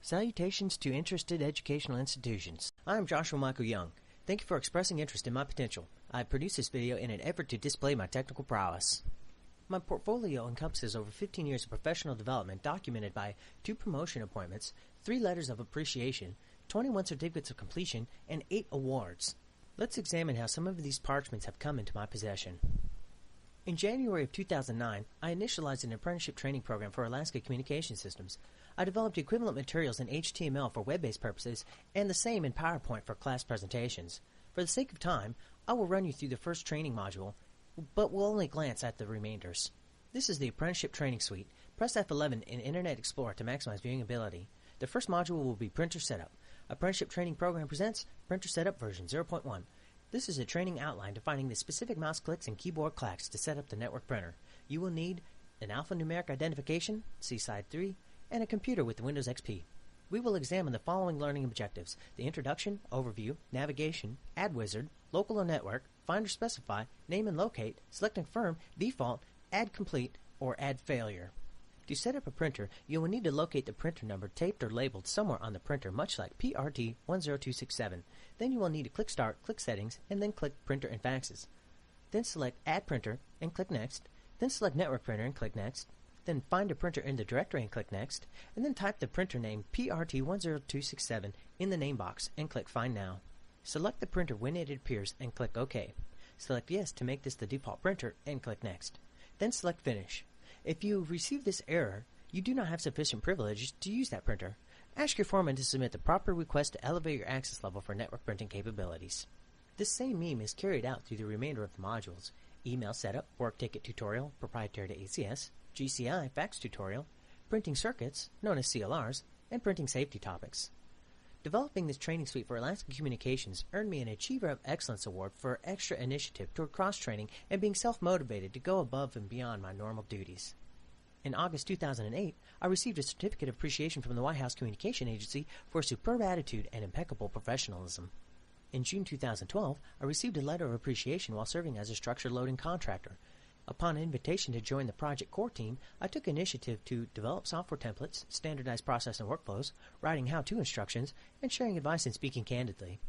Salutations to interested educational institutions. I am Joshua Michael Young. Thank you for expressing interest in my potential. I produced this video in an effort to display my technical prowess. My portfolio encompasses over 15 years of professional development documented by 2 promotion appointments, 3 letters of appreciation, 21 certificates of completion, and 8 awards. Let's examine how some of these parchments have come into my possession. In January of 2009, I initialized an apprenticeship training program for Alaska Communication Systems. I developed equivalent materials in HTML for web-based purposes and the same in PowerPoint for class presentations. For the sake of time, I will run you through the first training module, but will only glance at the remainders. This is the Apprenticeship Training Suite. Press F11 in Internet Explorer to maximize viewing ability. The first module will be Printer Setup. Apprenticeship Training Program presents Printer Setup version 0.1. This is a training outline defining the specific mouse clicks and keyboard clacks to set up the network printer. You will need an alphanumeric identification, Side 3, and a computer with Windows XP. We will examine the following learning objectives: the introduction, overview, navigation, add wizard, local or network, find or specify, name and locate, select and confirm, default, add complete, or add failure. To set up a printer, you will need to locate the printer number taped or labeled somewhere on the printer, much like PRT10267. Then you will need to click Start, click Settings, and then click Printer and Faxes. Then select Add Printer and click Next. Then select Network Printer and click Next. Then find a printer in the directory and click Next. And then type the printer name PRT10267 in the name box and click Find Now. Select the printer when it appears and click OK. Select Yes to make this the default printer and click Next. Then select Finish. If you receive this error, you do not have sufficient privileges to use that printer. Ask your foreman to submit the proper request to elevate your access level for network printing capabilities. This same meme is carried out through the remainder of the modules: Email Setup, Work Ticket Tutorial, Proprietary to ACS, GCI, Fax Tutorial, Printing Circuits, known as CLRs, and Printing Safety Topics. Developing this training suite for Alaska Communications earned me an Achiever of Excellence Award for extra initiative toward cross-training and being self-motivated to go above and beyond my normal duties. In August 2008, I received a Certificate of Appreciation from the White House Communication Agency for superb attitude and impeccable professionalism. In June 2012, I received a Letter of Appreciation while serving as a structure loading contractor. Upon invitation to join the project core team, I took initiative to develop software templates, standardize process and workflows, writing how-to instructions, and sharing advice and speaking candidly.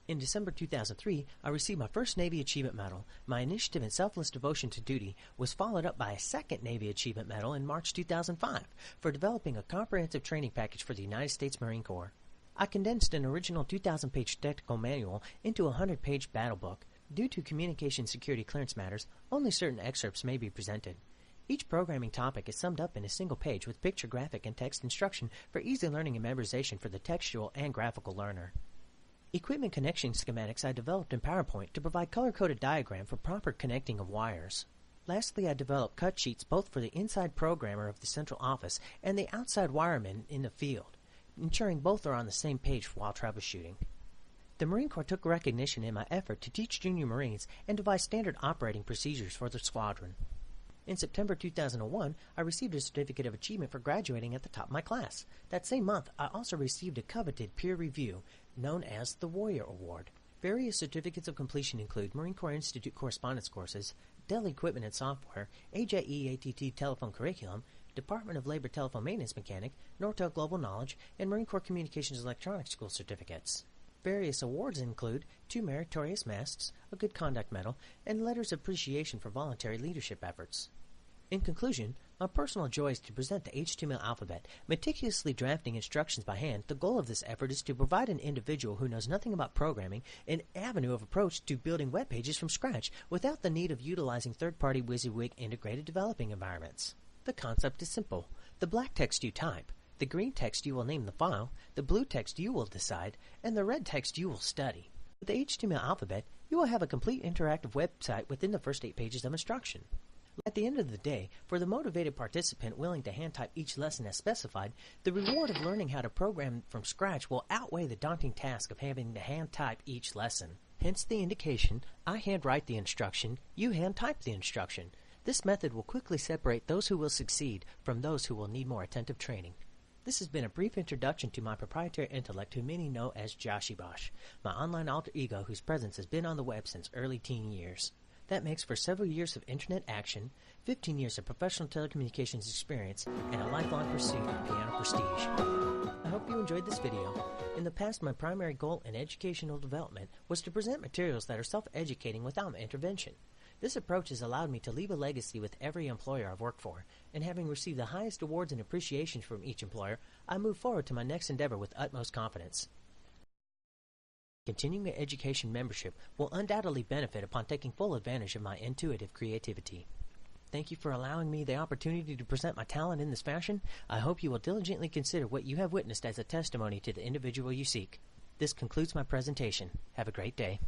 In December 2003, I received my first Navy Achievement Medal. My initiative and selfless devotion to duty was followed up by a second Navy Achievement Medal in March 2005 for developing a comprehensive training package for the United States Marine Corps. I condensed an original 2,000-page technical manual into a 100-page battle book. Due to communication security clearance matters, only certain excerpts may be presented. Each programming topic is summed up in a single page with picture, graphic, and text instruction for easy learning and memorization for the textual and graphical learner. Equipment connection schematics I developed in PowerPoint to provide color-coded diagram for proper connecting of wires. Lastly, I developed cut sheets both for the inside programmer of the central office and the outside wireman in the field, ensuring both are on the same page while troubleshooting. The Marine Corps took recognition in my effort to teach junior Marines and devise standard operating procedures for the squadron. In September 2001, I received a Certificate of Achievement for graduating at the top of my class. That same month, I also received a coveted peer review known as the Warrior Award. Various certificates of completion include Marine Corps Institute correspondence courses, Dell Equipment and Software, AJE-ATT Telephone Curriculum, Department of Labor Telephone Maintenance Mechanic, Nortel Global Knowledge, and Marine Corps Communications Electronics School certificates. Various awards include 2 Meritorious Masks, a Good Conduct Medal, and Letters of Appreciation for voluntary leadership efforts. In conclusion, my personal joy is to present the HTML alphabet, meticulously drafting instructions by hand. The goal of this effort is to provide an individual who knows nothing about programming an avenue of approach to building web pages from scratch without the need of utilizing third-party WYSIWYG integrated developing environments. The concept is simple. The black text you type, the green text you will name the file, the blue text you will decide, and the red text you will study. With the HTML alphabet, you will have a complete interactive website within the first 8 pages of instruction. At the end of the day, for the motivated participant willing to hand-type each lesson as specified, the reward of learning how to program from scratch will outweigh the daunting task of having to hand-type each lesson. Hence the indication, I hand-write the instruction, you hand-type the instruction. This method will quickly separate those who will succeed from those who will need more attentive training. This has been a brief introduction to my proprietary intellect who many know as Joshy Bosch, my online alter ego whose presence has been on the web since early teen years. That makes for several years of internet action, 15 years of professional telecommunications experience, and a lifelong pursuit of piano prestige. I hope you enjoyed this video. In the past, my primary goal in educational development was to present materials that are self-educating without my intervention. This approach has allowed me to leave a legacy with every employer I've worked for, and having received the highest awards and appreciations from each employer, I move forward to my next endeavor with utmost confidence. Continuing education membership will undoubtedly benefit upon taking full advantage of my intuitive creativity. Thank you for allowing me the opportunity to present my talent in this fashion. I hope you will diligently consider what you have witnessed as a testimony to the individual you seek. This concludes my presentation. Have a great day.